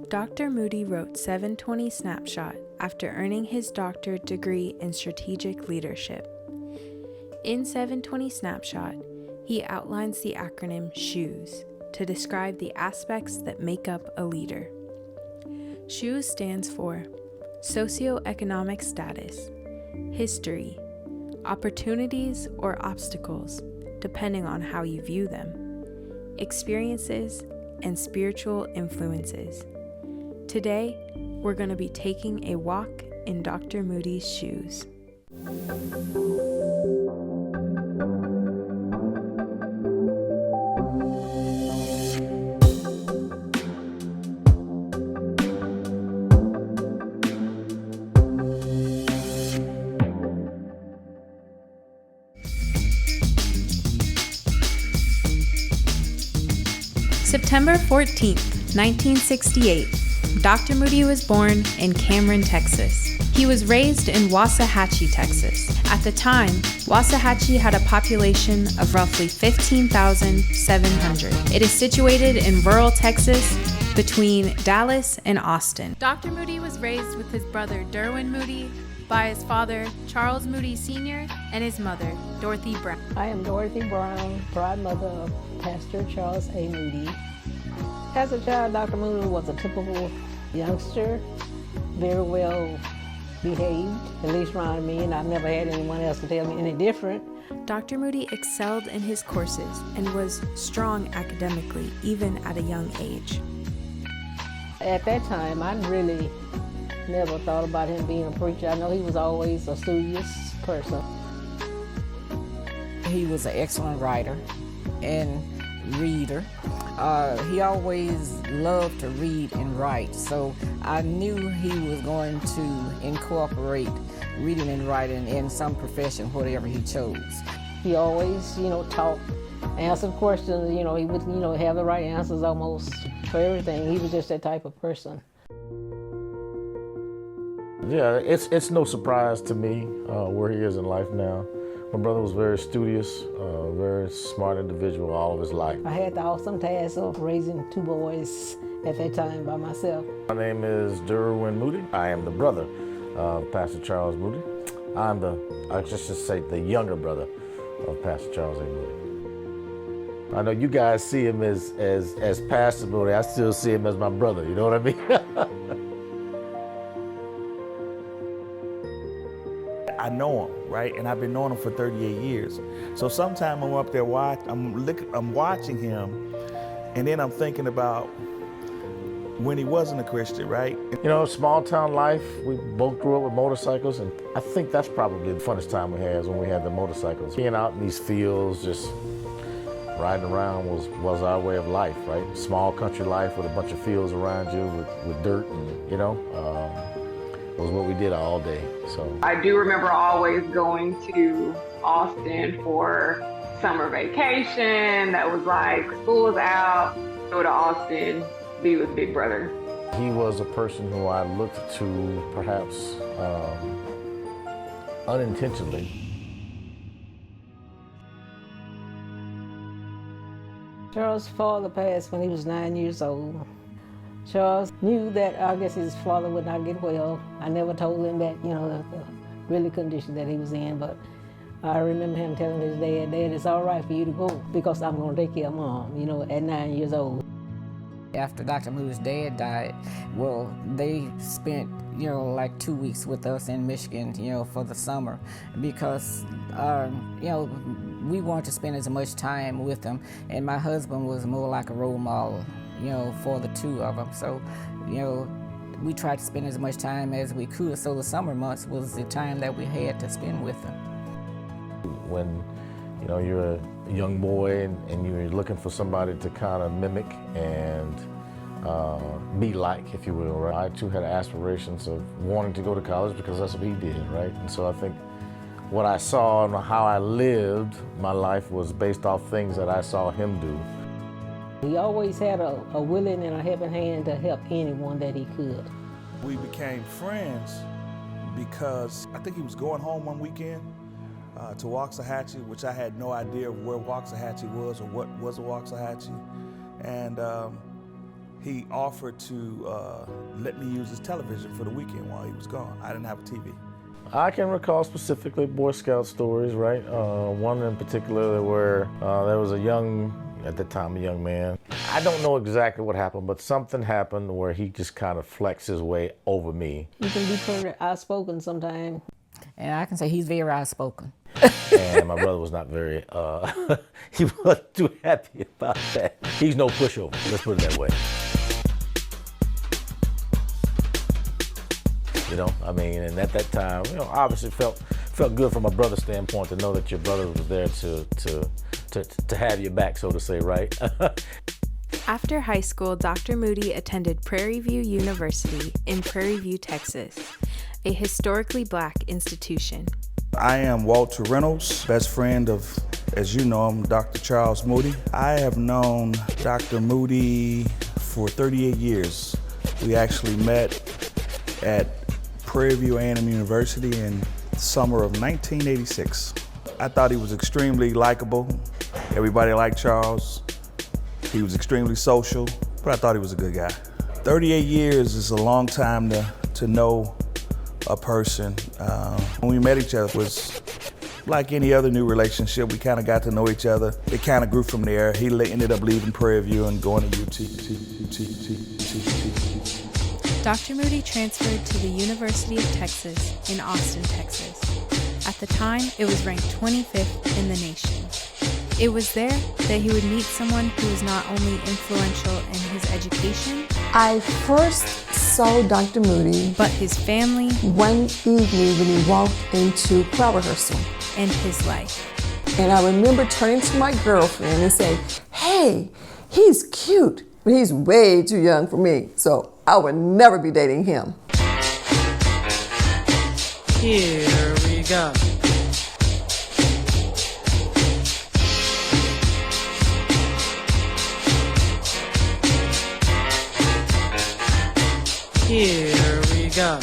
Dr. Moody wrote 720 Snapshot after earning his doctorate degree in strategic leadership. In 720 Snapshot, he outlines the acronym SHOES to describe the aspects that make up a leader. SHOES stands for socioeconomic status, history, opportunities or obstacles, depending on how you view them, experiences, and spiritual influences. Today, we're going to be taking a walk in Dr. Moody's shoes. September 14th, 1968, Dr. Moody was born in Cameron, Texas. He was raised in Waxahachie, Texas. At the time, Waxahachie had a population of roughly 15,700. It is situated in rural Texas between Dallas and Austin. Dr. Moody was raised with his brother Derwin Moody, by his father, Charles Moody Sr., and his mother, Dorothy Brown. I am Dorothy Brown, proud mother of Pastor Charles A. Moody. As a child, Dr. Moody was a typical youngster, very well behaved, at least around me, and I've never had anyone else to tell me any different. Dr. Moody excelled in his courses and was strong academically, even at a young age. At that time, I really never thought about him being a preacher. I know he was always a studious person. He was an excellent writer and reader. He always loved to read and write, so I knew he was going to incorporate reading and writing in some profession, whatever he chose. He always, talked, answered questions, he would, have the right answers almost for everything. He was just that type of person. Yeah, it's no surprise to me where he is in life now. My brother was very studious, very smart individual all of his life. I had the awesome task of raising two boys at that time by myself. My name is Derwin Moody. I am the brother of Pastor Charles Moody. I'm I just say the younger brother of Pastor Charles A. Moody. I know you guys see him as Pastor Moody. I still see him as my brother, you know what I mean? I know him, right? And I've been knowing him for 38 years. So sometime I'm up there I'm watching him, and then I'm thinking about when he wasn't a Christian, right? Small town life, we both grew up with motorcycles, and I think that's probably the funnest time we had is when we had the motorcycles. Being out in these fields, just riding around was our way of life, right? Small country life with a bunch of fields around you with dirt and, was what we did all day. So I do remember always going to Austin for summer vacation. That was like school was out, go to Austin, be with Big Brother. He was a person who I looked to perhaps unintentionally. Charles' father passed when he was 9 years old. Charles knew that I guess his father would not get well. I never told him that, the really condition that he was in, but I remember him telling his dad, it's all right for you to go because I'm going to take care of Mom, at 9 years old. After Dr. Moody's dad died, well, they spent, like 2 weeks with us in Michigan, for the summer because, we wanted to spend as much time with them, and my husband was more like a role model, for the two of them. So, we tried to spend as much time as we could, so the summer months was the time that we had to spend with them. When, you're a young boy and you're looking for somebody to kind of mimic and be like, if you will, right? I too had aspirations of wanting to go to college because that's what he did, right? And so I think what I saw and how I lived my life was based off things that I saw him do. He always had a willing and a helping hand to help anyone that he could. We became friends because I think he was going home one weekend to Waxahachie, which I had no idea where Waxahachie was or what was a Waxahachie. And he offered to let me use his television for the weekend while he was gone. I didn't have a TV. I can recall specifically Boy Scout stories, right? One in particular where there was a young man. I don't know exactly what happened, but something happened where he just kind of flexed his way over me. You can be pretty outspoken sometimes. And I can say he's very outspoken. And my brother was not very, he wasn't too happy about that. He's no pushover, let's put it that way. You know, I mean, and at that time, you know, obviously felt good from a brother's standpoint to know that your brother was there to have your back, so to say, right? After high school, Dr. Moody attended Prairie View University in Prairie View, Texas, a historically Black institution. I am Walter Reynolds, best friend of, as you know him, Dr. Charles Moody. I have known Dr. Moody for 38 years. We actually met at Prairie View A&M University in the summer of 1986. I thought he was extremely likable. Everybody liked Charles. He was extremely social, but I thought he was a good guy. 38 years is a long time to know a person. When we met each other, it was like any other new relationship. We kind of got to know each other. It kind of grew from there. He ended up leaving Prairie View and going to UT. Dr. Moody transferred to the University of Texas in Austin, Texas. At the time, it was ranked 25th in the nation. It was there that he would meet someone who was not only influential in his education, I first saw Dr. Moody, but his family one evening when he walked into choir rehearsal. And his life. And I remember turning to my girlfriend and saying, "Hey, he's cute, but he's way too young for me, so I would never be dating him." Here we go. Here we go.